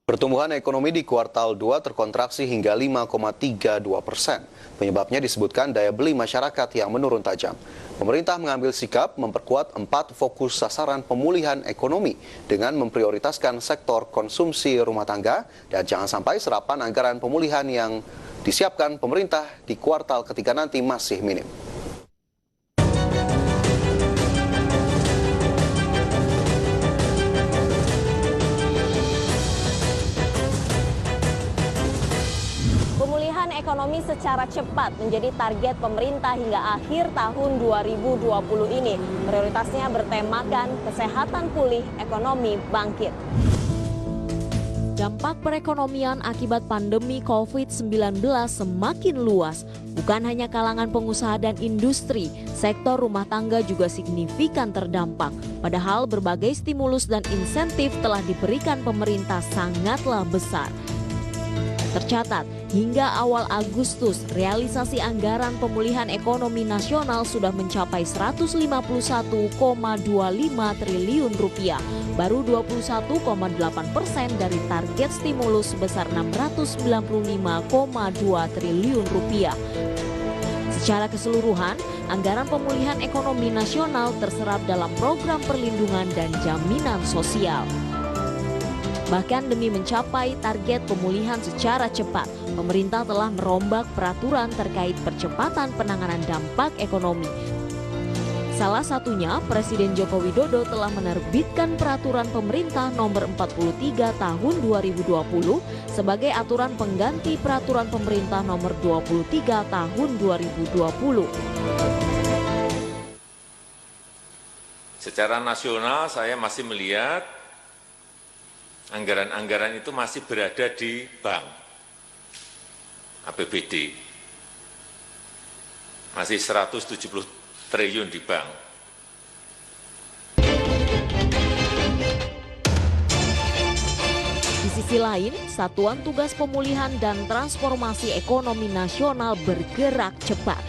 Pertumbuhan ekonomi di kuartal 2 terkontraksi hingga 5,32%. Penyebabnya disebutkan daya beli masyarakat yang menurun tajam. Pemerintah mengambil sikap memperkuat 4 fokus sasaran pemulihan ekonomi dengan memprioritaskan sektor konsumsi rumah tangga dan jangan sampai serapan anggaran pemulihan yang disiapkan pemerintah di kuartal ketiga nanti masih minim. Pemulihan ekonomi secara cepat menjadi target pemerintah hingga akhir tahun 2020 ini. Prioritasnya bertemakan kesehatan pulih, ekonomi bangkit. Dampak perekonomian akibat pandemi COVID-19 semakin luas. Bukan hanya kalangan pengusaha dan industri, sektor rumah tangga juga signifikan terdampak. Padahal berbagai stimulus dan insentif telah diberikan pemerintah sangatlah besar. Tercatat, hingga awal Agustus, realisasi anggaran pemulihan ekonomi nasional sudah mencapai 151,25 triliun rupiah, baru 21,8% dari target stimulus sebesar 695,2 triliun rupiah. Secara keseluruhan, anggaran pemulihan ekonomi nasional terserap dalam program perlindungan dan jaminan sosial. Bahkan demi mencapai target pemulihan secara cepat, pemerintah telah merombak peraturan terkait percepatan penanganan dampak ekonomi. Salah satunya, Presiden Joko Widodo telah menerbitkan peraturan pemerintah nomor 43 tahun 2020 sebagai aturan pengganti peraturan pemerintah nomor 23 tahun 2020. Secara nasional saya masih melihat anggaran-anggaran itu masih berada di bank, APBD, masih 170 triliun di bank. Di sisi lain, Satuan Tugas Pemulihan dan Transformasi Ekonomi Nasional bergerak cepat.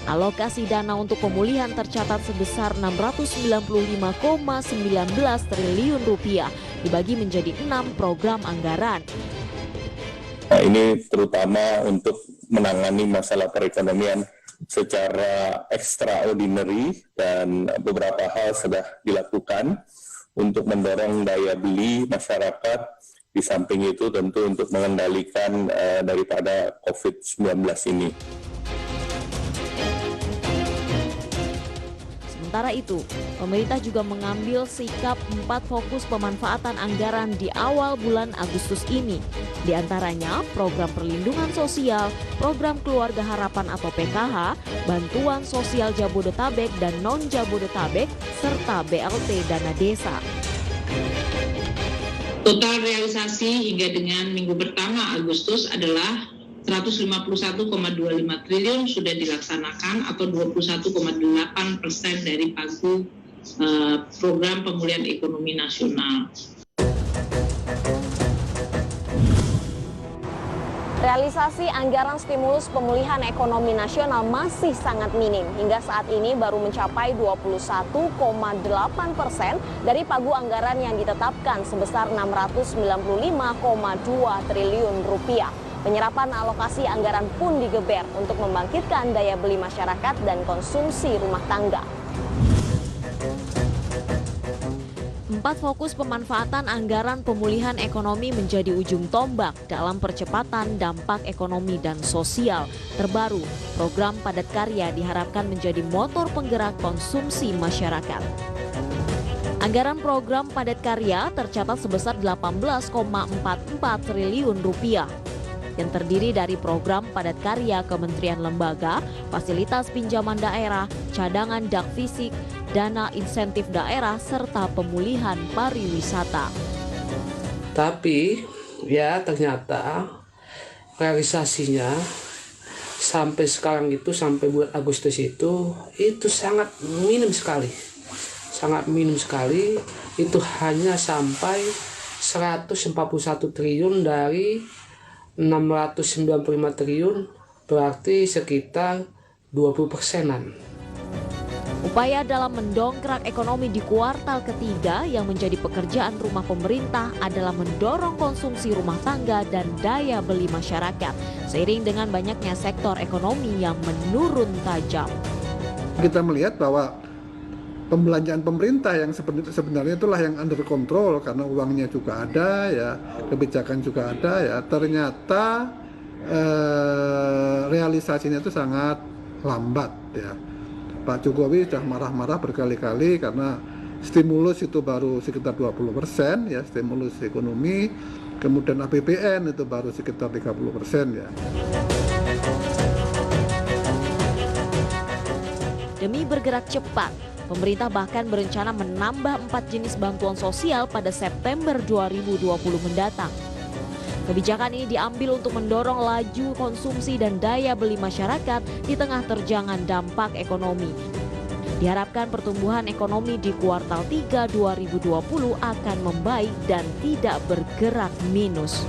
Alokasi dana untuk pemulihan tercatat sebesar 695,19 triliun rupiah dibagi menjadi 6 program anggaran. Nah, ini terutama untuk menangani masalah perekonomian secara extraordinary dan beberapa hal sudah dilakukan untuk mendorong daya beli masyarakat. Di samping itu tentu untuk mengendalikan daripada COVID-19 ini. Sementara itu, pemerintah juga mengambil sikap 4 fokus pemanfaatan anggaran di awal bulan Agustus ini. Di antaranya program perlindungan sosial, program keluarga harapan atau PKH, bantuan sosial Jabodetabek dan non-Jabodetabek, serta BLT dana desa. Total realisasi hingga dengan minggu pertama Agustus adalah 151,25 triliun sudah dilaksanakan atau 21,8% dari pagu program pemulihan ekonomi nasional. Realisasi anggaran stimulus pemulihan ekonomi nasional masih sangat minim. Hingga saat ini baru mencapai 21,8% dari pagu anggaran yang ditetapkan sebesar 695,2 triliun rupiah. Penyerapan alokasi anggaran pun digeber untuk membangkitkan daya beli masyarakat dan konsumsi rumah tangga. 4 fokus pemanfaatan anggaran pemulihan ekonomi menjadi ujung tombak dalam percepatan dampak ekonomi dan sosial. Terbaru, program padat karya diharapkan menjadi motor penggerak konsumsi masyarakat. Anggaran program padat karya tercatat sebesar 18,44 triliun rupiah. Yang terdiri dari program padat karya Kementerian Lembaga, fasilitas pinjaman daerah, cadangan dak fisik, dana insentif daerah, serta pemulihan pariwisata. Tapi ya ternyata realisasinya sampai sekarang itu, sampai bulan Agustus itu sangat minim sekali. Sangat minim sekali, itu hanya sampai 141 triliun dari 695 triliun, berarti sekitar 20%-an. Upaya dalam mendongkrak ekonomi di kuartal ketiga yang menjadi pekerjaan rumah pemerintah adalah mendorong konsumsi rumah tangga dan daya beli masyarakat, seiring dengan banyaknya sektor ekonomi yang menurun tajam. Kita melihat bahwa pembelanjaan pemerintah yang sebenarnya itulah yang under control karena uangnya juga ada ya, kebijakan juga ada ya. Ternyata realisasinya itu sangat lambat ya. Pak Jokowi sudah marah-marah berkali-kali karena stimulus itu baru sekitar 20% ya, stimulus ekonomi, kemudian APBN itu baru sekitar 30% ya. Demi bergerak cepat, pemerintah bahkan berencana menambah 4 jenis bantuan sosial pada September 2020 mendatang. Kebijakan ini diambil untuk mendorong laju konsumsi dan daya beli masyarakat di tengah terjangan dampak ekonomi. Diharapkan pertumbuhan ekonomi di kuartal 3 2020 akan membaik dan tidak bergerak minus.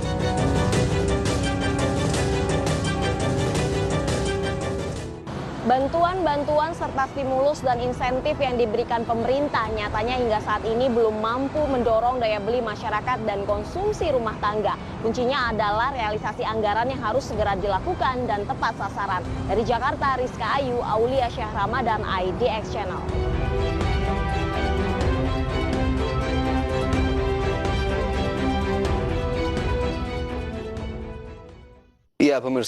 Bantuan-bantuan serta stimulus dan insentif yang diberikan pemerintah nyatanya hingga saat ini belum mampu mendorong daya beli masyarakat dan konsumsi rumah tangga. Kuncinya adalah realisasi anggaran yang harus segera dilakukan dan tepat sasaran. Dari Jakarta, Rizka Ayu, Aulia Syahrama, dan IDX Channel. Iya, pemirsa.